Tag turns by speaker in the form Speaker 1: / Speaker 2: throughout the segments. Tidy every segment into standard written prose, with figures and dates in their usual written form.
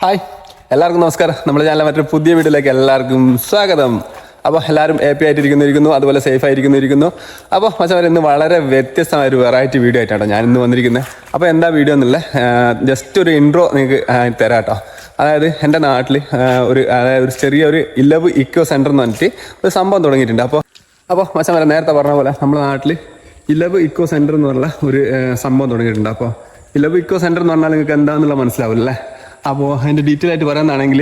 Speaker 1: Hi, എല്ലാവർക്കും നമസ്കാരം. നമ്മുടെ ചാനലിലെ മറ്റൊരു പുതിയ വീഡിയോയിലേക്ക് എല്ലാവർക്കും സ്വാഗതം. അപ്പോൾ എല്ലാവരും ഹാപ്പി ആയിട്ടിരിക്കുന്നു, അതുപോലെ സേഫ് ആയിരിക്കുന്നു. അപ്പോൾ മച്ചാൻ ഇന്ന് വളരെ വ്യത്യസ്തമായ ഒരു വെറൈറ്റി വീഡിയോ ആയിട്ടാണ് ഞാൻ ഇന്ന് വന്നിരിക്കുന്നത്. അപ്പോൾ എന്താ വീഡിയോ എന്നുള്ള ജസ്റ്റ് ഒരു ഇൻട്രോ നിങ്ങൾക്ക് തരാം കേട്ടോ. അതായത് എൻ്റെ നാട്ടിൽ ഒരു ചെറിയൊരു ഇലവ് ഇക്കോ സെൻറ്റർ എന്ന് പറഞ്ഞിട്ട് ഒരു സംഭവം തുടങ്ങിയിട്ടുണ്ട്. അപ്പോൾ മച്ചാൻ നേരത്തെ പറഞ്ഞ പോലെ നമ്മുടെ നാട്ടിൽ ഇലവ് ഇക്കോ സെൻറ്റർ എന്ന് പറഞ്ഞ ഒരു സംഭവം തുടങ്ങിയിട്ടുണ്ട്. അപ്പോൾ ഇലവ് ഇക്കോ സെൻറ്റർ എന്ന് പറഞ്ഞാൽ നിങ്ങൾക്ക് എന്താണെന്നുള്ള മനസ്സിലാവില്ലേ. അപ്പോൾ അതിൻ്റെ ഡീറ്റെയിൽ ആയിട്ട് പറയുന്നതാണെങ്കിൽ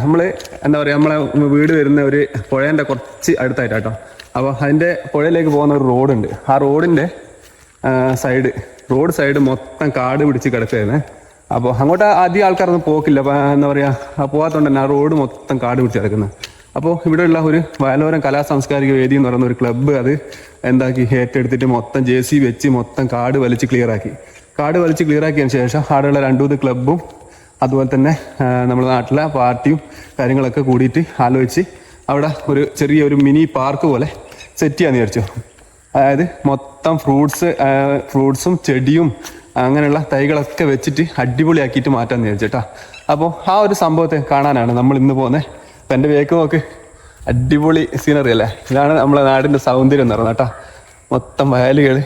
Speaker 1: നമ്മൾ എന്താ പറയുക, നമ്മളെ വീട് വരുന്ന ഒരു പുഴേൻ്റെ കുറച്ച് അടുത്തായിട്ടാട്ടോ. അപ്പോൾ അതിൻ്റെ പുഴയിലേക്ക് പോകുന്ന ഒരു റോഡുണ്ട്. ആ റോഡിൻ്റെ റോഡ് സൈഡ് മൊത്തം കാട് പിടിച്ച് കിടക്കുകയായിരുന്നു. അപ്പോൾ അങ്ങോട്ട് അധികം ആൾക്കാരൊന്നും പോക്കില്ല. അപ്പോൾ എന്താ പറയുക, പോകാത്തതുകൊണ്ട് തന്നെ ആ റോഡ് മൊത്തം കാട് പിടിച്ച് കിടക്കുന്നത്. അപ്പോൾ ഇവിടെയുള്ള ഒരു വയലോരം കലാസാംസ്കാരിക വേദി എന്ന് പറയുന്ന ഒരു ക്ലബ്ബ് അത് എന്താക്കി ഏറ്റെടുത്തിട്ട് മൊത്തം JCB വെച്ച് മൊത്തം കാട് വലിച്ച് ക്ലിയറാക്കിയതിന് ശേഷം അവിടെയുള്ള 2 ക്ലബ്ബും അതുപോലെ തന്നെ നമ്മുടെ നാട്ടിലെ പാർട്ടിയും കാര്യങ്ങളൊക്കെ കൂടിയിട്ട് ആലോചിച്ച് അവിടെ ഒരു ചെറിയൊരു മിനി പാർക്ക് പോലെ സെറ്റ് ചെയ്യാന്ന് വിചാരിച്ചു. അതായത് മൊത്തം ഫ്രൂട്ട്സും ചെടിയും അങ്ങനെയുള്ള തൈകളൊക്കെ വെച്ചിട്ട് അടിപൊളിയാക്കിയിട്ട് മാറ്റാമെന്ന് വിചാരിച്ചേട്ടാ. അപ്പോൾ ആ ഒരു സംഭവത്തെ കാണാനാണ് നമ്മൾ ഇന്ന് പോകുന്നത്. അപ്പം എൻ്റെ വേക്ക് നോക്ക്, അടിപൊളി സീനറി അല്ലേ. ഇതാണ് നമ്മളെ നാടിൻ്റെ സൗന്ദര്യം എന്ന് പറയുന്നത് കേട്ടോ. മൊത്തം വയലുകൾ,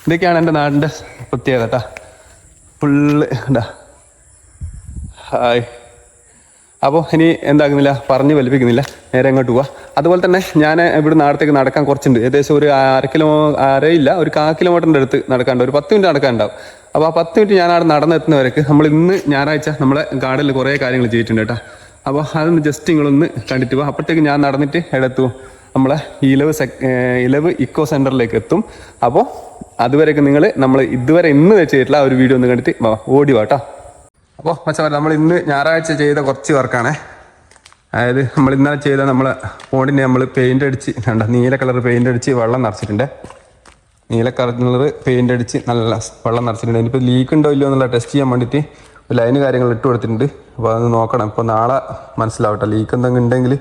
Speaker 1: ഇതൊക്കെയാണ് എൻ്റെ നാടിൻ്റെ പ്രത്യേകത കേട്ടോ. ഫുള്ള് ഉണ്ടാ. ഹായ്. അപ്പോൾ ഇനി എന്താക്കുന്നില്ല, പറഞ്ഞ് വലിപ്പിക്കുന്നില്ല, നേരെ അങ്ങോട്ട് പോവാം. അതുപോലെ തന്നെ ഞാൻ ഇവിടെ നാടത്തേക്ക് നടക്കാൻ കുറച്ചുണ്ട്. ഏകദേശം ഒരു 1/2 കിലോമീറ്ററിൻ്റെ അടുത്ത് നടക്കാണ്ട്, ഒരു 10 മിനിറ്റ് നടക്കാനുണ്ടാവും. അപ്പോൾ ആ 10 മിനിറ്റ് ഞാൻ അവിടെ നടന്നെത്തുന്നവരേക്ക് നമ്മൾ ഇന്ന് ഞായറാഴ്ച നമ്മളെ ഗാർഡനിൽ കുറേ കാര്യങ്ങൾ ചെയ്തിട്ടുണ്ട് കേട്ടോ. അപ്പോൾ അതൊന്ന് ജസ്റ്റ് നിങ്ങളൊന്ന് കണ്ടിട്ട് പോവാം. അപ്പോഴത്തേക്ക് ഞാൻ നടന്നിട്ട് എവിടെത്തും, നമ്മളെ ഇലവ് ഇക്കോ സെൻറ്ററിലേക്ക് എത്തും. അപ്പോൾ അതുവരെയൊക്കെ നമ്മൾ ഇതുവരെ ഇന്ന് ചെയ്തിട്ടുള്ള ആ ഒരു വീഡിയോ ഒന്ന് കണ്ടിട്ട് ഓടി വാട്ടോ. അപ്പോൾ മച്ചാ, നമ്മൾ ഇന്ന് ഞായറാഴ്ച ചെയ്ത കുറച്ച് വർക്കാണ്. അതായത് നമ്മൾ ഇന്നലെ ചെയ്ത നമ്മളെ ഫോണിനെ നമ്മൾ പെയിൻ്റ് അടിച്ച് നീല കളർ പെയിൻ്റ് അടിച്ച് വെള്ളം നിറച്ചിട്ടുണ്ട്. നീല കളർ പെയിൻ്റ് അടിച്ച് നല്ല വെള്ളം നിറച്ചിട്ടുണ്ട്. ഇനിയിപ്പോൾ ലീക്ക് ഉണ്ടോ ഇല്ലയോ എന്നുള്ള ടെസ്റ്റ് ചെയ്യാൻ വേണ്ടിയിട്ട് ലൈന് കാര്യങ്ങൾ ഇട്ട് കൊടുത്തിട്ടുണ്ട്. അപ്പോൾ അത് നോക്കണം. ഇപ്പോൾ നാളെ മനസ്സിലാവട്ടെ ലീക്ക് എന്തെങ്കിലും ഉണ്ടെങ്കിൽ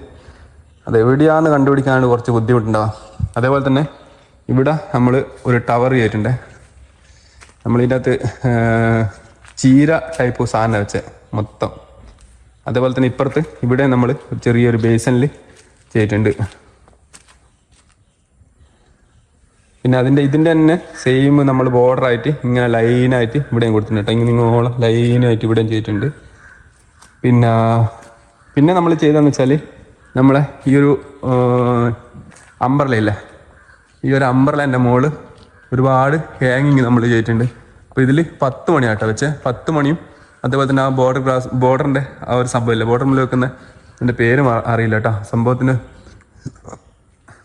Speaker 1: അത് എവിടെയാണെന്ന് കണ്ടുപിടിക്കാനാണ് കുറച്ച് ബുദ്ധിമുട്ടുണ്ടാവുക. അതേപോലെ തന്നെ ഇവിടെ നമ്മൾ ഒരു ടവർ ചെയ്തിട്ടുണ്ട്. നമ്മളിതിൻ്റെ അകത്ത് ചീര ടൈപ്പ് സാധനം വെച്ച് മൊത്തം. അതേപോലെ തന്നെ ഇപ്പുറത്ത് ഇവിടെ നമ്മൾ ചെറിയൊരു ബേസനിൽ ചെയ്തിട്ടുണ്ട്. പിന്നെ ഇതിൻ്റെ തന്നെ സെയിം നമ്മൾ ബോർഡറായിട്ട് ഇങ്ങനെ ലൈനായിട്ട് ഇവിടെയും കൊടുത്തിട്ടുണ്ട് കേട്ടോ. ഇങ്ങനെ നിങ്ങളോളം ലൈനായിട്ട് ഇവിടെയും ചെയ്തിട്ടുണ്ട്. പിന്നെ നമ്മൾ ചെയ്തതെന്ന് വെച്ചാൽ നമ്മളെ ഈ ഒരു അംബ്രലയില്ലേ, ഈ ഒരു അംബ്രലേൻ്റെ മുകളിൽ ഒരുപാട് ഹാങ്ങിങ് നമ്മൾ ചെയ്തിട്ടുണ്ട്. അപ്പോൾ ഇതിൽ 10 മണിയാട്ടോ വെച്ചേ. 10 മണിയും അതേപോലെ തന്നെ ആ ബോർഡറിൻ്റെ ആ ഒരു സംഭവമില്ല, ബോർഡർ മുന്നിൽ വെക്കുന്ന എൻ്റെ പേര് അറിയില്ല കേട്ടോ. സംഭവത്തിന്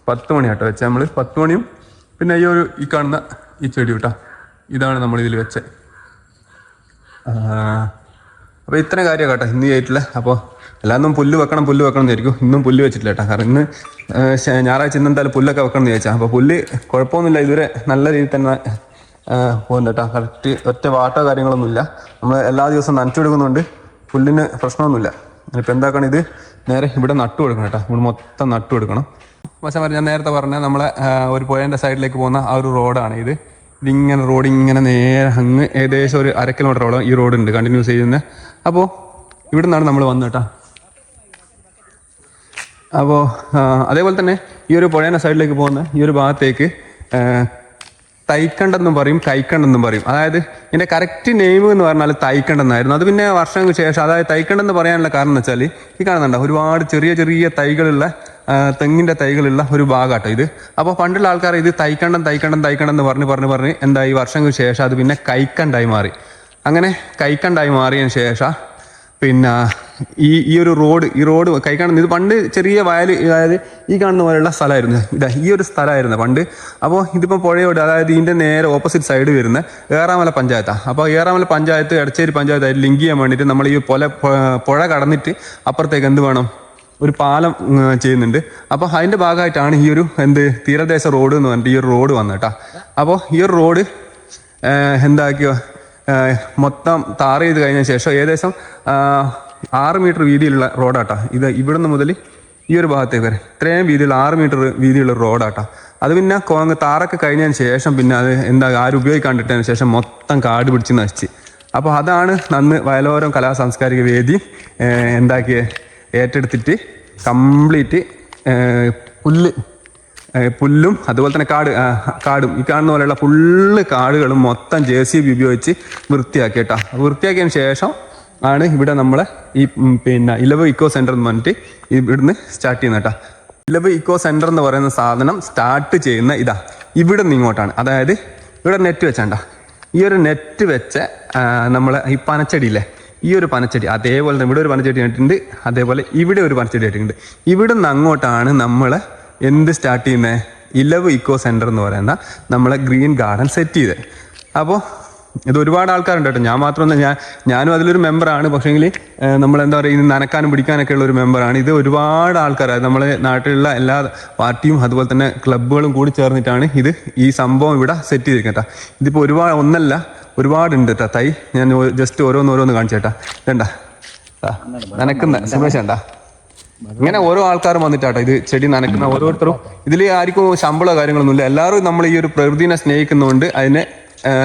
Speaker 1: 10 മണിയാട്ടോ വെച്ചേ നമ്മൾ. 10 മണിയും പിന്നെ ഈ കാണുന്ന ഈ ചെടി കേട്ടോ, ഇതാണ് നമ്മളിതിൽ വെച്ചത്. അപ്പോൾ ഇത്രയും കാര്യം കേട്ടോ ഇന്ന് ചെയ്തിട്ടില്ല. അപ്പോൾ എല്ലാന്നും പുല്ല് വെക്കണം എന്നായിരിക്കും. ഇന്നും പുല്ല് വെച്ചിട്ടില്ല കേട്ടോ. കാരണം ഇന്ന് ഞായറാഴ്ച എന്തായാലും പുല്ലൊക്കെ വെക്കണം എന്ന് ചോദിച്ചാൽ. അപ്പോൾ പുല്ല് കുഴപ്പമൊന്നുമില്ല, ഇതുവരെ നല്ല രീതിയിൽ തന്നെ പോകുന്നുണ്ട് കേട്ടോ. കറക്റ്റ് ഒറ്റ വാട്ടോ കാര്യങ്ങളൊന്നുമില്ല. നമ്മൾ എല്ലാ ദിവസവും നനച്ചു കൊടുക്കുന്നുണ്ട്, പുല്ലിന് പ്രശ്നമൊന്നുമില്ല. ഇപ്പോൾ എന്താക്കണം, ഇത് നേരെ ഇവിടെ നട്ടു കൊടുക്കണം കേട്ടോ. ഇവിടെ മൊത്തം നട്ടു കൊടുക്കണം. പക്ഷേ ഞാൻ നേരത്തെ പറഞ്ഞ നമ്മളെ ഒരു പുഴേൻ്റെ സൈഡിലേക്ക് പോകുന്ന ആ ഒരു റോഡാണ് ഇത്. റോഡ് ഇങ്ങനെ നേരെ അങ്ങ് ഏകദേശം ഒരു 1/2 കിലോമീറ്ററോളം ഈ റോഡുണ്ട് കണ്ടിന്യൂസ് ചെയ്യുന്നത്. അപ്പോൾ ഇവിടെ നിന്നാണ് നമ്മൾ വന്നത് കേട്ടോ. അപ്പോൾ അതേപോലെ തന്നെ ഈ ഒരു പുഴേൻ്റെ സൈഡിലേക്ക് പോകുന്ന ഈ ഒരു ഭാഗത്തേക്ക് തൈക്കണ്ടെന്നും പറയും, കൈക്കണ്ടെന്നും പറയും. അതായത് ഇതിൻ്റെ കറക്റ്റ് നെയിം എന്ന് പറഞ്ഞാൽ തൈക്കണ്ടെന്നായിരുന്നു. അത് പിന്നെ വർഷങ്ങൾക്ക് ശേഷം, അതായത് തൈക്കണ്ടെന്ന് പറയാനുള്ള കാരണം എന്ന് വെച്ചാൽ ഈ കാണുന്നുണ്ടോ ഒരുപാട് ചെറിയ തൈകളുള്ള തെങ്ങിൻ്റെ തൈകളുള്ള ഒരു ഭാഗമാട്ടോ ഇത്. അപ്പോൾ പണ്ടുള്ള ആൾക്കാർ ഇത് തൈക്കണ്ടം എന്ന് പറഞ്ഞ് എന്തായി വർഷങ്ങൾക്ക് ശേഷം അത് പിന്നെ കൈക്കണ്ടായി മാറി. അങ്ങനെ കൈക്കണ്ടായി മാറിയതിന് ശേഷം പിന്നെ ഈ റോഡ് കൈക്കണ്ടം, ഇത് പണ്ട് ചെറിയ വയൽ, അതായത് ഈ കാണുന്ന പോലെയുള്ള സ്ഥലമായിരുന്നു. ഈ ഒരു സ്ഥലമായിരുന്നു പണ്ട്. അപ്പോൾ ഇതിപ്പോൾ പുഴയോട്, അതായത് ഇതിൻ്റെ നേരെ ഓപ്പോസിറ്റ് സൈഡ് വരുന്ന ഏറാമല പഞ്ചായത്താണ്. അപ്പോൾ ഏറാമല പഞ്ചായത്ത് എടച്ചേരി പഞ്ചായത്തായിട്ട് ലിങ്ക് ചെയ്യാൻ വേണ്ടിയിട്ട് നമ്മൾ ഈ പുഴ കടന്നിട്ട് അപ്പുറത്തേക്ക് എന്ത് വേണം, ഒരു പാലം ചെയ്യുന്നുണ്ട്. അപ്പോൾ അതിൻ്റെ ഭാഗമായിട്ടാണ് ഈ ഒരു തീരദേശ റോഡ് എന്ന് പറഞ്ഞിട്ട് ഈ ഒരു റോഡ് വന്നത് കേട്ടോ. അപ്പോൾ ഈ ഒരു റോഡ് എന്താക്കിയോ മൊത്തം ടാർ ചെയ്ത് കഴിഞ്ഞ ശേഷം ഏകദേശം 6 മീറ്റർ വീതിയിലുള്ള റോഡാട്ടോ ഇത്. ഇവിടുന്ന് മുതൽ ഈ ഒരു ഭാഗത്തേക്ക് വരെ ഇത്രയും വീതിയുള്ള 6 മീറ്റർ വീതിയുള്ള റോഡാട്ടോ. അത് പിന്നെ താറൊക്കെ കഴിഞ്ഞതിന് ശേഷം പിന്നെ അത് ആരും ഉപയോഗിക്കാണ്ടിട്ടതിന് ശേഷം മൊത്തം കാട് പിടിച്ച് നശിച്ച്. അപ്പോൾ അതാണ് അന്ന് വയലോരം കലാ സാംസ്കാരിക വേദി ഏറ്റെടുത്തിട്ട് കംപ്ലീറ്റ് പുല്ലും അതുപോലെ തന്നെ കാടും ഈ കാണുന്ന പോലെയുള്ള ഫുള്ള് കാടുകളും മൊത്തം JCB ഉപയോഗിച്ച് വൃത്തിയാക്കി കേട്ടോ. വൃത്തിയാക്കിയതിന് ശേഷം ആണ് ഇവിടെ നമ്മളെ ഈ ഇലവ് ഇക്കോ സെന്റർ എന്ന് പറഞ്ഞിട്ട് ഇവിടുന്ന് സ്റ്റാർട്ട് ചെയ്യുന്നത് കേട്ടോ. ഇലവ് ഇക്കോ സെന്റർ എന്ന് പറയുന്ന സാധനം സ്റ്റാർട്ട് ചെയ്യുന്ന ഇവിടെ നിന്ന് ഇങ്ങോട്ടാണ്. അതായത് ഇവിടെ നെറ്റ് വെച്ചാണ്ട, ഈ ഒരു നെറ്റ് വെച്ച നമ്മളെ ഈ പനച്ചെടിയില്ലേ, ഈ ഒരു പനച്ചെടി അതേപോലെ തന്നെ ഇവിടെ ഒരു പനച്ചെടി നട്ടിട്ടുണ്ട്, അതേപോലെ ഇവിടെ ഒരു പനച്ചെടി നട്ടിട്ടുണ്ട്. ഇവിടെ നിന്ന് അങ്ങോട്ടാണ് നമ്മൾ എന്ത് സ്റ്റാർട്ട് ചെയ്യുന്നത്, ഇലവ് ഇക്കോ സെന്റർ എന്ന് പറയുന്ന നമ്മളെ ഗ്രീൻ ഗാർഡൻ സെറ്റ് ചെയ്തത്. അപ്പോൾ ഇത് ഒരുപാട് ആൾക്കാരുണ്ട് കേട്ടോ, ഞാൻ മാത്രമല്ല, ഞാനും അതിലൊരു മെമ്പറാണ്. പക്ഷേങ്കിൽ നമ്മളെന്താ പറയുക, ഇത് നനക്കാനും പിടിക്കാനൊക്കെ ഉള്ള ഒരു മെമ്പറാണ്. ഇത് ഒരുപാട് ആൾക്കാർ, നമ്മളെ നാട്ടിലുള്ള എല്ലാ പാർട്ടിയും അതുപോലെ തന്നെ ക്ലബ്ബുകളും കൂടി ചേർന്നിട്ടാണ് ഈ സംഭവം ഇവിടെ സെറ്റ് ചെയ്തിരിക്കുന്നത് കേട്ടോ. ഇതിപ്പോൾ ഒരുപാടുണ്ട് കേട്ടോ തൈ. ഞാൻ ജസ്റ്റ് ഓരോന്ന് കാണിച്ചേട്ടാ. ഇതണ്ട നനക്കുന്ന സുമേഷ് വേണ്ട, ഇങ്ങനെ ഓരോ ആൾക്കാരും വന്നിട്ടാട്ടോ ഇത് ചെടി നനക്കുന്ന ഓരോരുത്തരും. ഇതിൽ ആർക്കും ശമ്പളമോ കാര്യങ്ങളൊന്നുമില്ല. എല്ലാവരും നമ്മൾ ഈ ഒരു പ്രകൃതിനെ സ്നേഹിക്കുന്നതുകൊണ്ട് അതിനെ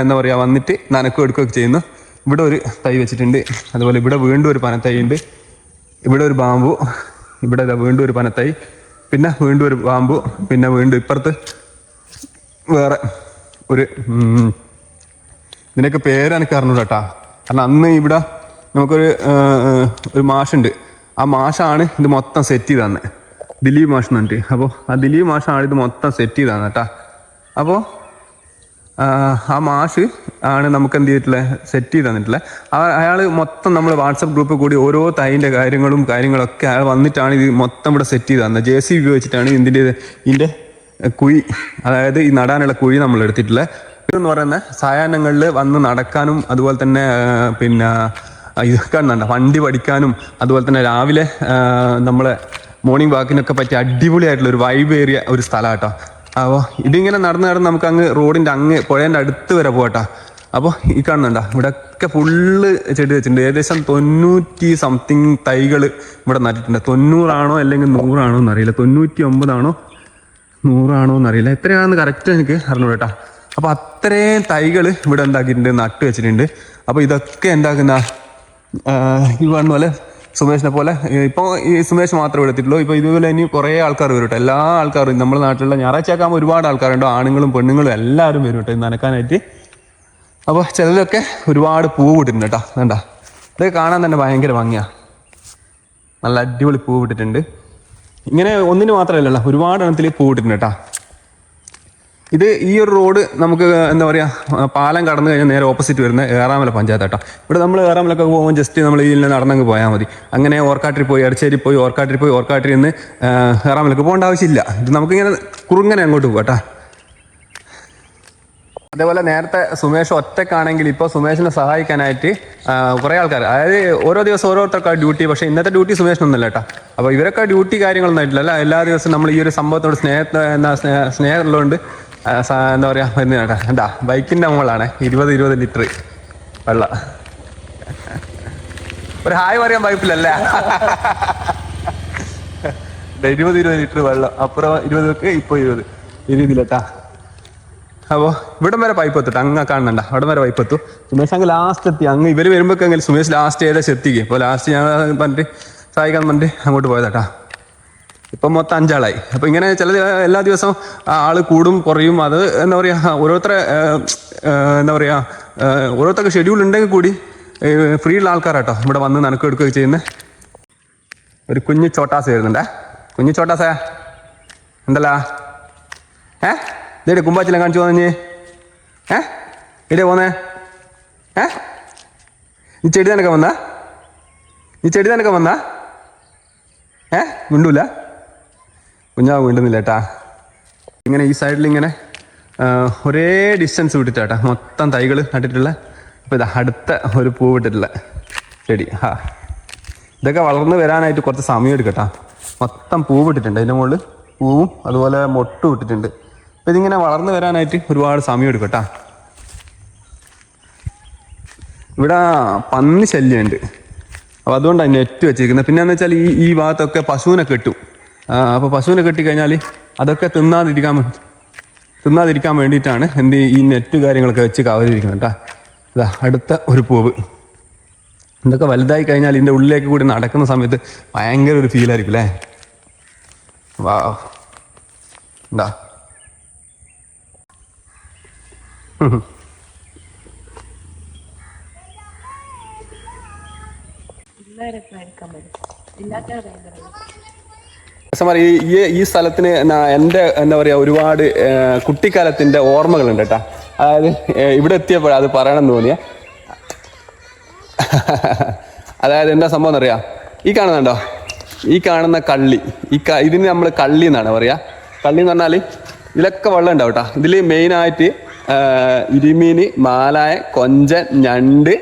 Speaker 1: എന്താ പറയുക വന്നിട്ട് നനക്കും എടുക്കുകയൊക്കെ ചെയ്യുന്നു. ഇവിടെ ഒരു തൈ വെച്ചിട്ടുണ്ട്, അതുപോലെ ഇവിടെ വീണ്ടും ഒരു പനത്തൈ ഉണ്ട്, ഇവിടെ ഒരു ബാമ്പു, ഇവിടെ വീണ്ടും ഒരു പനത്തൈ, പിന്നെ വീണ്ടും ഒരു ബാമ്പു, പിന്നെ വീണ്ടും ഇപ്പുറത്ത് വേറെ ഒരു ഇതിനൊക്കെ പേര് എനിക്ക് അറിഞ്ഞൂടാ കേട്ടാ. കാരണം അന്ന് ഇവിടെ നമുക്കൊരു മാഷുണ്ട്, ആ മാഷാണ് ഇത് മൊത്തം സെറ്റ് ചെയ്ത് തന്നെ, ദിലീപ് മാഷ് എന്ന് പറഞ്ഞിട്ട്. അപ്പോൾ ആ ദിലീപ് മാഷാണ് ഇത് മൊത്തം സെറ്റ് ചെയ്ത് തന്നെ കേട്ടാ. അപ്പോൾ ആ മാഷ് ആണ് നമുക്ക് എന്ത് ചെയ്തിട്ടുള്ളത്, സെറ്റ് ചെയ്ത് തന്നിട്ടുള്ളത്. അയാൾ മൊത്തം നമ്മൾ വാട്സപ്പ് ഗ്രൂപ്പിൽ കൂടി ഓരോ തൈൻ്റെ കാര്യങ്ങളൊക്കെ അയാൾ വന്നിട്ടാണ് ഇത് മൊത്തം ഇവിടെ സെറ്റ് ചെയ്ത് തന്നത്. JCB ഉപയോഗിച്ചിട്ടാണ് ഇതിൻ്റെ കുഴി, അതായത് ഈ നടാനുള്ള കുഴി നമ്മൾ എടുത്തിട്ടുള്ളത്. ഇതെന്ന് പറയുന്ന സായാഹ്നങ്ങളിൽ വന്ന് നടക്കാനും അതുപോലെ തന്നെ പിന്നെ ഇതൊക്കെ വണ്ടി പഠിക്കാനും അതുപോലെ തന്നെ രാവിലെ നമ്മളെ മോർണിംഗ് വാക്കിനൊക്കെ പറ്റിയ അടിപൊളിയായിട്ടുള്ള ഒരു വൈബ് ഏറിയ ഒരു സ്ഥലം കേട്ടോ. അപ്പോൾ ഇതിങ്ങനെ നടന്ന് നമുക്ക് അങ്ങ് റോഡിൻ്റെ പുഴേൻ്റെ അടുത്ത് വരെ പോകട്ടോ. അപ്പോൾ ഈ കാണുന്നുണ്ടോ, ഇവിടെയൊക്കെ ഫുള്ള് ചെടി വെച്ചിട്ടുണ്ട്. ഏകദേശം 90 സംതിങ് തൈകൾ ഇവിടെ നട്ടിട്ടുണ്ട്. 90 അല്ലെങ്കിൽ 100 എന്നറിയില്ല, 99 100 എന്നറിയില്ല, എത്രയാണെന്ന് കറക്റ്റ് എനിക്ക് അറിഞ്ഞു കേട്ടോ. അപ്പോൾ അത്രയും തൈകൾ ഇവിടെ എന്താക്കിയിട്ടുണ്ട്, നട്ട് വെച്ചിട്ടുണ്ട്. അപ്പോൾ ഇതൊക്കെ എന്താക്കുന്ന ഈ പറഞ്ഞ പോലെ സുമേഷിനെ പോലെ ഇപ്പോൾ ഈ സുമേഷ് മാത്രമേ എടുത്തിട്ടുള്ളൂ. ഇപ്പോൾ ഇതുപോലെ ഇനി കുറേ ആൾക്കാർ വരും കേട്ടോ. എല്ലാ ആൾക്കാരും നമ്മുടെ നാട്ടിലുള്ള ഞായറാഴ്ചയാക്കുമ്പോൾ ഒരുപാട് ആൾക്കാരുണ്ടോ, ആണുങ്ങളും പെണ്ണുങ്ങളും എല്ലാവരും വരും കേട്ടോ നനക്കാനായിട്ട്. അപ്പോൾ ചിലരൊക്കെ ഒരുപാട് പൂവ് ഇട്ടിട്ടുണ്ട് കേട്ടോ. വേണ്ട, ഇതൊക്കെ കാണാൻ തന്നെ ഭയങ്കര ഭംഗിയാണ്, നല്ല അടിപൊളി പൂവ് ഇട്ടിട്ടുണ്ട്. ഇങ്ങനെ ഒന്നിന് മാത്രമല്ലല്ലോ, ഒരുപാട് എണ്ണത്തിൽ പൂവ് ഇട്ടിട്ടുണ്ട് കേട്ടോ. ഇത് ഈ ഒരു റോഡ് നമുക്ക് എന്താ പറയുക, പാലം കടന്നു കഴിഞ്ഞാൽ നേരെ ഓപ്പോസിറ്റ് വരുന്ന ഏറാമല പഞ്ചായത്ത് കേട്ടോ. ഇവിടെ നമ്മൾ ഏറാമലൊക്കെ പോകുമ്പോൾ ജസ്റ്റ് നമ്മൾ ഇതിൽ നടന്നങ്ങ് പോയാൽ മതി. അങ്ങനെ ഓർക്കാട്ടിൽ പോയി എടച്ചേരി പോയി ഓർക്കാട്ടിൽ നിന്ന് ഏറാമലക്ക് പോകേണ്ട ആവശ്യമില്ല. ഇത് നമുക്കിങ്ങനെ കുറുങ്ങനെ അങ്ങോട്ട് പോകാം കേട്ടോ. അതേപോലെ നേരത്തെ സുമേഷ് ഒറ്റക്കാണെങ്കിൽ ഇപ്പോൾ സുമേഷിനെ സഹായിക്കാനായിട്ട് കുറേ ആൾക്കാർ, അതായത് ഓരോ ദിവസം ഓരോരുത്തർക്ക് ഡ്യൂട്ടി. പക്ഷേ ഇന്നത്തെ ഡ്യൂട്ടി സുമേഷിനൊന്നുമില്ല കേട്ടോ. അപ്പോൾ ഇവരൊക്കെ ഡ്യൂട്ടി കാര്യങ്ങളൊന്നും ആയിട്ടില്ല. എല്ലാ ദിവസവും നമ്മൾ ഈ ഒരു സംഭവത്തോട് സ്നേഹമുള്ളതുകൊണ്ട് എന്താ പറയുക വരുന്ന കേട്ടോ. എന്താ ബൈക്കിൻ്റെ മുകളാണ് 20 ലിറ്റർ വെള്ളം. ഒരു ഹായ് പറയാൻ പൈപ്പില്ലല്ലേ. 20 ലിറ്റർ വെള്ളം, അപ്പുറം 20 ഇപ്പോൾ 20 ഈ രീതിയിലേട്ടാ. അപ്പോൾ ഇവിടം വരെ പൈപ്പ് എത്തിട്ട് അങ്ങ് കാണണ്ട, അവിടെ വരെ പൈപ്പ് എത്തും. സുമേഷ് അങ്ങ് ലാസ്റ്റ് എത്തി. അങ്ങ് ഇവർ വരുമ്പോഴെങ്കിൽ സുമേഷ് ലാസ്റ്റ് ഏകദേശം എത്തിക്കുക. ഇപ്പോൾ ലാസ്റ്റ് ഞാൻ പറഞ്ഞിട്ട് സഹായിക്കാൻ പറഞ്ഞിട്ട് അങ്ങോട്ട് പോയതാട്ടാ. ഇപ്പം മൊത്തം 5 ആളായി. അപ്പോൾ ഇങ്ങനെ എല്ലാ ദിവസവും ആൾ കൂടും കുറയും. അത് എന്താ പറയുക, ഓരോരുത്തർക്ക് ഷെഡ്യൂൾ ഉണ്ടെങ്കിൽ കൂടി ഫ്രീ ഉള്ള ആൾക്കാരാട്ടോ ഇവിടെ വന്ന് നനക്കെടുക്കുകയൊക്കെ ചെയ്യുന്നത്. ഒരു കുഞ്ഞു ചോട്ടാസ് വരുന്നുണ്ടേ. കുഞ്ഞു ചോട്ടാസേ എന്തല്ല ഇതേ കുമ്പാച്ചിലെ കാണിച്ചു പോന്നെ. ഇടേ പോന്നേ. നീ ചെടി നനക്കാൻ വന്നാ? മിണ്ടൂല, കുഞ്ഞാവ് മിണ്ടുന്നില്ല കേട്ടാ. ഇങ്ങനെ ഈ സൈഡിൽ ഇങ്ങനെ ഒരേ ഡിസ്റ്റൻസ് വിട്ടിട്ടാട്ടാ മൊത്തം തൈകൾ നട്ടിട്ടുള്ള. അപ്പോൾ ഇതാ അടുത്ത ഒരു പൂവിട്ടിട്ടുള്ള ചെടി. ഇതൊക്കെ വളർന്ന് വരാനായിട്ട് കുറച്ച് സമയം എടുക്കട്ടാ. മൊത്തം പൂവിട്ടിട്ടുണ്ട്, അതിൻ്റെ മുകളിൽ പൂവും അതുപോലെ മൊട്ടും ഇട്ടിട്ടുണ്ട്. അപ്പോൾ ഇതിങ്ങനെ വളർന്ന് വരാനായിട്ട് ഒരുപാട് സമയം എടുക്കട്ടാ. ഇവിടെ പന്നി ശല്യമുണ്ട്, അപ്പോൾ അതുകൊണ്ടാണ് നെറ്റ് വെച്ചിരിക്കുന്നത്. പിന്നെ എന്ന് വെച്ചാൽ ഈ ഭാഗത്തൊക്കെ പശുവിനെ കെട്ടും. അപ്പോൾ പശുവിനെ കെട്ടിക്കഴിഞ്ഞാൽ അതൊക്കെ തിന്നാതിരിക്കാൻ വേണ്ടിയിട്ടാണ് ഈ നെറ്റ് കാര്യങ്ങളൊക്കെ വെച്ച് കവറിയിരിക്കുന്നത് കേട്ടോ. ഇതാ അടുത്ത ഒരു പൂവ്. ഇതൊക്കെ വലുതായി കഴിഞ്ഞാൽ ഇതിൻ്റെ ഉള്ളിലേക്ക് കൂടി നടക്കുന്ന സമയത്ത് ഭയങ്കര ഒരു ഫീലായിരിക്കും അല്ലേ. വാ എന്താ ഈ സ്ഥലത്തിന് എൻ്റെ എന്താ പറയുക ഒരുപാട് കുട്ടിക്കാലത്തിൻ്റെ ഓർമ്മകളുണ്ട് കേട്ടോ. അതായത് ഇവിടെ എത്തിയപ്പോഴാണ് അത് പറയണമെന്ന് തോന്നിയ. അതായത് എന്താ സംഭവം എന്നറിയാം, ഈ കാണുന്നുണ്ടോ, ഈ കാണുന്ന കള്ളി, ഇതിന് നമ്മൾ കള്ളി എന്നാണ് പറയുക. കള്ളി എന്ന് പറഞ്ഞാൽ ഇതിലൊക്കെ വെള്ളം ഉണ്ടാവും കേട്ടോ. ഇതിൽ മെയിനായിട്ട് ഇരുമീൻ, മാലായ, കൊഞ്ചൻ, ഞണ്ട്,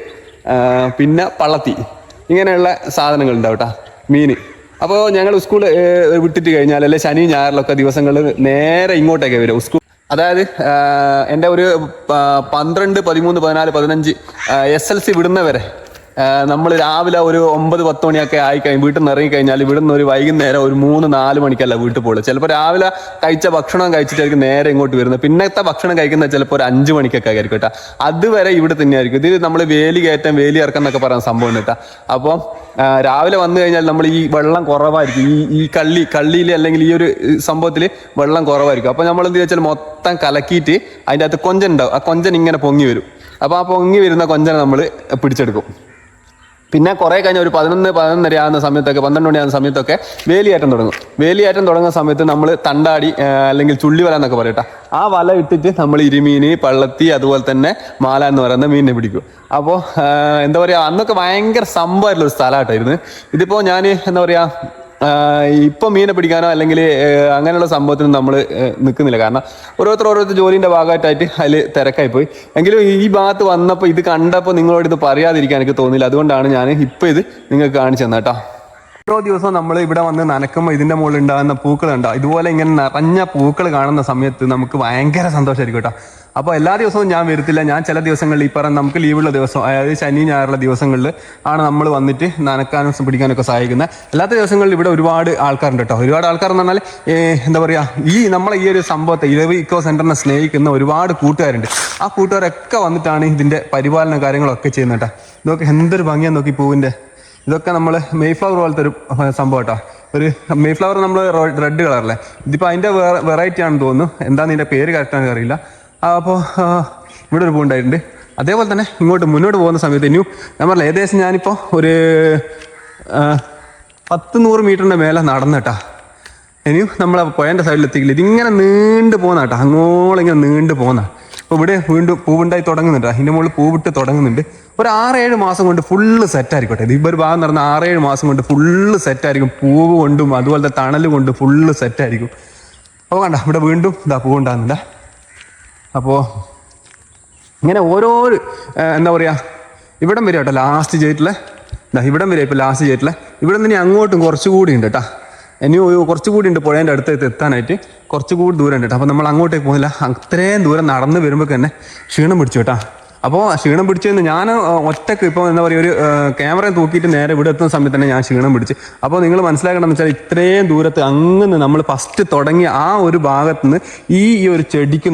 Speaker 1: പിന്നെ പള്ളത്തി, ഇങ്ങനെയുള്ള സാധനങ്ങൾ ഉണ്ടാവും കേട്ടോ, മീൻ. അപ്പോൾ ഞങ്ങൾ സ്കൂൾ വിട്ടിട്ട് കഴിഞ്ഞാൽ അല്ലെ ശനി ഞായറിലൊക്കെ ദിവസങ്ങളിൽ നേരെ ഇങ്ങോട്ടേക്ക് വരും സ്കൂൾ. അതായത് എൻ്റെ ഒരു 12, 13, 14, 15 SLC വിടുന്നവരെ നമ്മൾ രാവിലെ ഒരു 9-10 മണിയൊക്കെ വീട്ടിൽ നിന്ന് ഇറങ്ങിക്കഴിഞ്ഞാൽ ഇവിടുന്ന് ഒരു വൈകുന്നേരം ഒരു 3-4 മണിക്കല്ല വീട്ടിൽ പോകുള്ളൂ. ചിലപ്പോൾ രാവിലെ കഴിച്ച ഭക്ഷണം കഴിച്ചിട്ടായിരിക്കും നേരെ ഇങ്ങോട്ട് വരുന്നത്. പിന്നത്തെ ഭക്ഷണം കഴിക്കുന്നത് ചിലപ്പോൾ ഒരു 5 മണിക്കൊക്കെ ആയിരിക്കും കേട്ടോ. അതുവരെ ഇവിടെ തന്നെയായിരിക്കും. ഇതിൽ നമ്മൾ വേലി കയറ്റം വേലി ഇറക്കം എന്നൊക്കെ പറയുന്ന സംഭവം കേട്ടോ. അപ്പോൾ രാവിലെ വന്നു കഴിഞ്ഞാൽ നമ്മൾ ഈ വെള്ളം കുറവായിരിക്കും, ഈ കള്ളിയിൽ അല്ലെങ്കിൽ ഈ ഒരു സംഭവത്തിൽ വെള്ളം കുറവായിരിക്കും. അപ്പോൾ നമ്മൾ എന്ത് വെച്ചാൽ മൊത്തം കലക്കിയിട്ട് അതിൻ്റെ അകത്ത് കൊഞ്ചൻ ഉണ്ടാവും. ആ കൊഞ്ചൻ ഇങ്ങനെ പൊങ്ങി വരും. അപ്പോൾ ആ പൊങ്ങി വരുന്ന കൊഞ്ചനെ നമ്മൾ പിടിച്ചെടുക്കും. പിന്നെ കുറേ കഴിഞ്ഞ ഒരു 11-11:30 ആകുന്ന സമയത്തൊക്കെ 12 മണി ആകുന്ന സമയത്തൊക്കെ വേലിയേറ്റം തുടങ്ങും. വേലിയേറ്റം തുടങ്ങുന്ന സമയത്ത് നമ്മൾ തണ്ടാടി അല്ലെങ്കിൽ ചുള്ളിവല എന്നൊക്കെ പറയട്ടെ, ആ വല ഇട്ടിട്ട് നമ്മൾ ഇരുമീൻ, പള്ളത്തി, അതുപോലെ തന്നെ മാല എന്ന് പറയുന്ന മീനിനെ പിടിക്കും. അപ്പോൾ എന്താ പറയുക, അന്നൊക്കെ ഭയങ്കര സംഭവമായിട്ടുള്ള ഒരു സ്ഥലമായിട്ടായിരുന്നു. ഇതിപ്പോൾ ഞാൻ എന്താ പറയുക, ഇപ്പം മീനെ പിടിക്കാനോ അല്ലെങ്കിൽ അങ്ങനെയുള്ള സംഭവത്തിനും നമ്മൾ നിൽക്കുന്നില്ല. കാരണം ഓരോരുത്തർ ജോലിൻ്റെ ഭാഗമായിട്ടായിട്ട് അതിൽ തിരക്കായി പോയി. എങ്കിലും ഈ ഭാഗത്ത് വന്നപ്പോൾ ഇത് കണ്ടപ്പോൾ നിങ്ങളോട് ഇത് പറയാതിരിക്കാൻ എനിക്ക് തോന്നിയില്ല. അതുകൊണ്ടാണ് ഞാൻ ഇപ്പോൾ ഇത് നിങ്ങൾക്ക് കാണിച്ചു തന്നെ കേട്ടോ. ഓരോ ദിവസവും നമ്മൾ ഇവിടെ വന്ന് നനക്കുമ്പോൾ ഇതിൻ്റെ മുകളിൽ ഉണ്ടാകുന്ന പൂക്കളുണ്ടാവും. ഇതുപോലെ ഇങ്ങനെ നിറഞ്ഞ പൂക്കൾ കാണുന്ന സമയത്ത് നമുക്ക് ഭയങ്കര സന്തോഷമായിരിക്കും കേട്ടോ. അപ്പോൾ എല്ലാ ദിവസവും ഞാൻ വരത്തില്ല. ഞാൻ ചില ദിവസങ്ങളിൽ ഈ പറഞ്ഞ നമുക്ക് ലീവുള്ള ദിവസം, അതായത് ശനി ഞായറുള്ള ദിവസങ്ങളിൽ ആണ് നമ്മൾ വന്നിട്ട് നനക്കാനും പിടിക്കാനൊക്കെ സഹായിക്കുന്നത്. അല്ലാത്ത ദിവസങ്ങളിൽ ഇവിടെ ഒരുപാട് ആൾക്കാരുണ്ട് കേട്ടോ. ഒരുപാട് ആൾക്കാർ എന്ന് പറഞ്ഞാൽ എന്താ പറയുക, നമ്മളെ ഈ ഒരു സംഭവത്തെ ഇലവ് ഇക്കോ സെൻറ്ററിനെ സ്നേഹിക്കുന്ന ഒരുപാട് കൂട്ടുകാരുണ്ട്. ആ കൂട്ടുകാരൊക്കെ വന്നിട്ടാണ് ഇതിൻ്റെ പരിപാലന കാര്യങ്ങളൊക്കെ ചെയ്യുന്നത് കേട്ടോ. ഇതൊക്കെ എന്തൊരു ഭംഗിയാന്ന് നോക്കി പൂവിൻ്റെ. ഇതൊക്കെ നമ്മൾ മെയ്ഫ്ലവർ പോലത്തെ ഒരു സംഭവം കേട്ടോ. ഒരു മെയ്ഫ്ലവർ നമ്മൾ റെഡ് കളറല്ലേ, ഇതിപ്പോൾ അതിൻ്റെ വെറൈറ്റി ആണെന്ന് തോന്നുന്നു. എന്താണെന്ന് ഇതിൻ്റെ പേര് കറക്റ്റാണെന്ന് അറിയില്ല. അപ്പോൾ ഇവിടെ ഒരു പൂവുണ്ടായിട്ടുണ്ട്. അതേപോലെ തന്നെ മുന്നോട്ട് പോകുന്ന സമയത്ത് ഇനിയും ഞാൻ പറഞ്ഞില്ല, ഏകദേശം ഞാനിപ്പോൾ ഒരു 10-100 മീറ്ററിൻ്റെ മേലെ നടന്നിട്ടാ. ഇനിയും നമ്മളെ പുഴേൻ്റെ സൈഡിൽ എത്തിക്കില്ല. ഇതിങ്ങനെ നീണ്ടു പോകുന്ന കേട്ടോ, അങ്ങോളിങ്ങനെ നീണ്ടു പോകുന്ന. അപ്പോൾ ഇവിടെ വീണ്ടും പൂവുണ്ടായി തുടങ്ങുന്നുണ്ട്. അതിൻ്റെ മുകളിൽ പൂവിട്ട് തുടങ്ങുന്നുണ്ട്. ഒരു 6-7 മാസം കൊണ്ട് ഫുള്ള് സെറ്റായിരിക്കട്ടെ. ഇത് ഒരു ഭാഗം നടന്ന 6-7 മാസം കൊണ്ട് ഫുള്ള് സെറ്റായിരിക്കും. പൂവ് കൊണ്ടും അതുപോലത്തെ തണൽ കൊണ്ടും ഫുള്ള് സെറ്റായിരിക്കും. അപ്പോൾ കണ്ട ഇവിടെ വീണ്ടും ഇതാ പൂവുണ്ടാകുന്നുണ്ട്. അപ്പോൾ ഇങ്ങനെ ഓരോ എന്താ പറയുക, ഇവിടം വരെ കേട്ടോ ലാസ്റ്റ് ചെയ്തിട്ടുള്ള, ഇവിടം വരെ ഇപ്പോൾ ലാസ്റ്റ് ചെയ്തിട്ടുള്ള. ഇവിടെ നിന്ന് ഇനി അങ്ങോട്ടും കുറച്ചുകൂടി ഉണ്ട് കേട്ടോ. ഇനി കുറച്ചുകൂടി ഉണ്ട് പുഴേൻ്റെ അടുത്തേക്ക് എത്താനായിട്ട്. കുറച്ചുകൂടി ദൂരം ഉണ്ട് കേട്ടോ. അപ്പോൾ നമ്മൾ അങ്ങോട്ടേക്ക് പോകുന്നില്ല. അത്രയും ദൂരം നടന്ന് വരുമ്പോൾ തന്നെ ക്ഷീണം പിടിച്ചു കേട്ടോ. അപ്പോൾ ക്ഷീണം പിടിച്ചെന്ന് ഞാൻ ഒറ്റക്ക് ഇപ്പോൾ എന്താ പറയുക, ഒരു ക്യാമറയും തൂക്കിയിട്ട് നേരെ ഇവിടെ എത്തുന്ന സമയത്ത് തന്നെ ഞാൻ ക്ഷീണം പിടിച്ച്. അപ്പോൾ നിങ്ങൾ മനസ്സിലാക്കണമെന്ന് വെച്ചാൽ ഇത്രയും ദൂരത്ത് അങ്ങനെ നമ്മൾ ഫസ്റ്റ് തുടങ്ങിയ ആ ഒരു ഭാഗത്ത് നിന്ന് ഈ ഒരു ചെടിക്ക്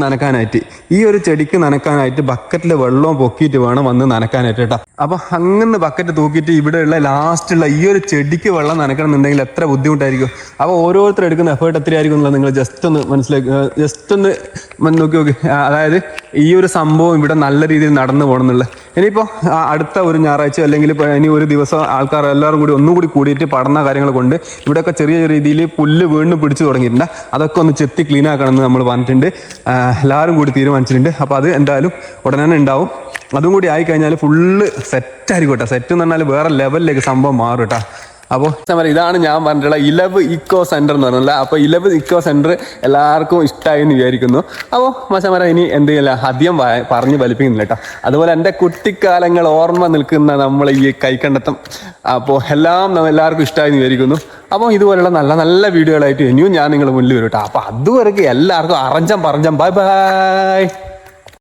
Speaker 1: നനക്കാനായിട്ട് ബക്കറ്റിൽ വെള്ളവും പൊക്കിയിട്ട് വേണം വന്ന് നനക്കാനായിട്ട് കേട്ടോ. അപ്പോൾ അങ്ങനെ ബക്കറ്റ് തൂക്കിയിട്ട് ഇവിടെയുള്ള ലാസ്റ്റുള്ള ഈ ഒരു ചെടിക്ക് വെള്ളം നനക്കണം എന്നുണ്ടെങ്കിൽ എത്ര ബുദ്ധിമുട്ടായിരിക്കും. അപ്പോൾ ഓരോരുത്തർ എടുക്കുന്ന എഫേർട്ട് എത്രയായിരിക്കും എന്നുള്ളത് നിങ്ങൾ ജസ്റ്റ് ഒന്ന് നോക്കി. അതായത് ഈ ഒരു സംഭവം ഇവിടെ നല്ല രീതിയിൽ നടന്നു പോകണം എന്നുള്ളത്. ഇനിയിപ്പോൾ അടുത്ത ഒരു ഞായറാഴ്ച അല്ലെങ്കിൽ ഇനി ഒരു ദിവസം ആൾക്കാർ എല്ലാവരും കൂടി ഒന്നുകൂടി കൂടിയിട്ട് പഠന കാര്യങ്ങൾ കൊണ്ട് ഇവിടെയൊക്കെ ചെറിയ രീതിയിൽ പുല്ല് വീണ്ടും പിടിച്ചു തുടങ്ങിയിട്ടുണ്ട്. അതൊക്കെ ഒന്ന് ചെത്തി ക്ലീൻ ആക്കണമെന്ന് നമ്മൾ പറഞ്ഞിട്ടുണ്ട്. എല്ലാവരും കൂടി തീരുമാനിച്ചിട്ടുണ്ട്. അപ്പോൾ അത് എന്തായാലും ഉടനെ തന്നെ ഉണ്ടാവും. അതും കൂടി ആയിക്കഴിഞ്ഞാൽ ഫുള്ള് സെറ്റായിരിക്കും കേട്ടോ. സെറ്റ് എന്ന് പറഞ്ഞാൽ വേറെ ലെവലിലേക്ക് സംഭവം മാറും കേട്ടോ. അപ്പോൾ ഇതാണ് ഞാൻ പറഞ്ഞിട്ടുള്ള ഇലവ് ഇക്കോ സെൻറ്റർ എന്ന് പറഞ്ഞില്ല. അപ്പോൾ ഇലവ് ഇക്കോ സെൻറ്റർ എല്ലാവർക്കും ഇഷ്ടമായി എന്ന് വിചാരിക്കുന്നു. അപ്പോൾ മച്ചാമാരെ ഇനി എന്ത് ചെയ്യില്ല, അധികം പറഞ്ഞ് വലിപ്പിക്കുന്നില്ല കേട്ടോ. അതുപോലെ എൻ്റെ കുട്ടിക്കാലങ്ങൾ ഓർമ്മ നിൽക്കുന്ന നമ്മൾ ഈ കൈക്കണ്ടത്തം, അപ്പോൾ എല്ലാവർക്കും ഇഷ്ടമായി എന്ന് വിചാരിക്കുന്നു. അപ്പോൾ ഇതുപോലുള്ള നല്ല നല്ല വീഡിയോകളായിട്ട് ഇനിയും ഞാൻ നിങ്ങളുടെ മുന്നിൽ വരും കേട്ടോ. അപ്പോൾ അതുവരെയൊക്കെ എല്ലാവർക്കും അറഞ്ചം ബൈ ബൈ.